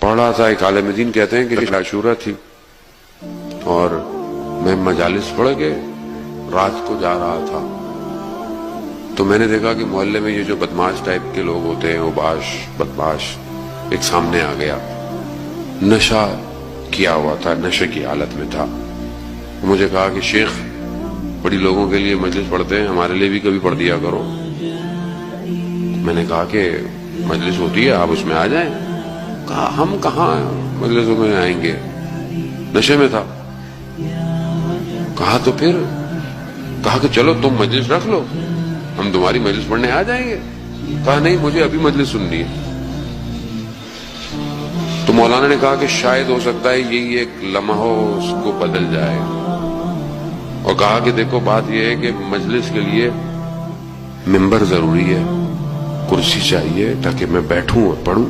پڑھ رہا تھا، ایک عالم دین کہتے ہیں کہ عاشورہ تھی اور میں مجالس پڑھ کے رات کو جا رہا تھا، تو میں نے دیکھا کہ محلے میں یہ جو بدماش ٹائپ کے لوگ ہوتے ہیں، اوباش بدماش، ایک سامنے آ گیا، نشہ کیا ہوا تھا، نشے کی حالت میں تھا. مجھے کہا کہ شیخ بڑی لوگوں کے لیے مجلس پڑھتے ہیں، ہمارے لیے بھی کبھی پڑھ دیا کرو. میں نے کہا کہ مجلس ہوتی ہے، آپ اس میں آ جائیں. کہا ہم کہاں مجلسوں میں آئیں گے، نشے میں تھا. کہا تو پھر، کہا کہ چلو تم مجلس رکھ لو، ہم تمہاری مجلس پڑھنے آ جائیں گے. کہا نہیں، مجھے ابھی مجلس سننی ہے. تو مولانا نے کہا کہ شاید ہو سکتا ہے یہی ایک لمحہ اس کو بدل جائے، اور کہا کہ دیکھو بات یہ ہے کہ مجلس کے لیے ممبر ضروری ہے، کرسی چاہیے تاکہ میں بیٹھوں اور پڑھوں.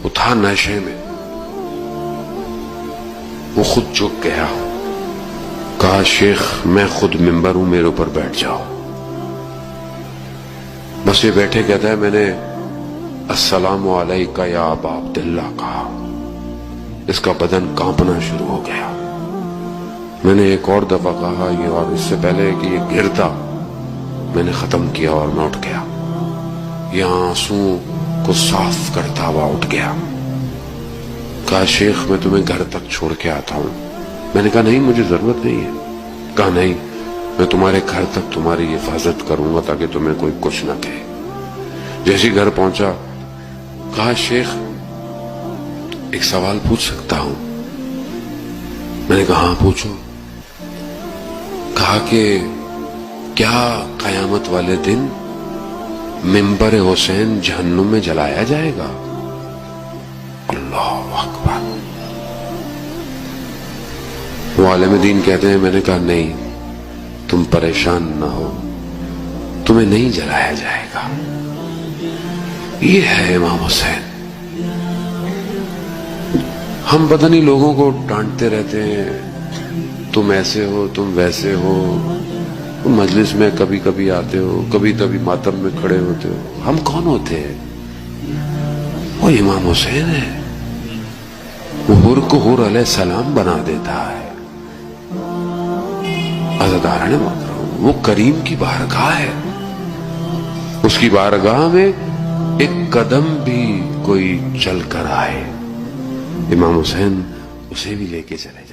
وہ تھا نشے میں، وہ خود چک گیا. کہا شیخ میں خود ممبر ہوں، میرے اوپر بیٹھ جاؤ. بس یہ بیٹھے کہتا ہے میں نے السلام علیکہ یا ابا عبداللہ کہا. اس کا بدن کانپنا شروع ہو گیا. میں نے ایک اور دفعہ کہا یہ، اور اس سے پہلے کہ یہ گرتا میں نے ختم کیا اور میں اٹھ گیا. یہ آنسو کو صاف کرتا ہوا اٹھ گیا. کہا شیخ میں تمہیں گھر تک چھوڑ کے آتا ہوں. میں نے کہا نہیں، مجھے ضرورت نہیں ہے. کہا نہیں، میں تمہارے گھر تک تمہاری حفاظت کروں گا تاکہ تمہیں کوئی کچھ نہ کہے. جیسے گھر پہنچا کہا شیخ ایک سوال پوچھ سکتا ہوں؟ میں نے کہا ہاں پوچھو. کہا کہ کیا قیامت والے دن ممبر حسین جہنم میں جلایا جائے گا؟ اللہ اکبر. وہ عالم دین کہتے ہیں میں نے کہا نہیں، تم پریشان نہ ہو، تمہیں نہیں جلایا جائے گا. یہ ہے امام حسین. ہم پتہ نہیں لوگوں کو ڈانٹتے رہتے ہیں، تم ایسے ہو، تم ویسے ہو، مجلس میں کبھی کبھی آتے ہو، کبھی کبھی ماتم میں کھڑے ہوتے ہو. ہم کون ہوتے ہیں؟ وہ امام حسین ہے. وہ حر کو حر علیہ السلام بنا دیتا ہے. عزاداران محترم، وہ کریم کی بارگاہ ہے. اس کی بارگاہ میں ایک قدم بھی کوئی چل کر آئے، امام حسین اسے بھی لے کے چلے جائے.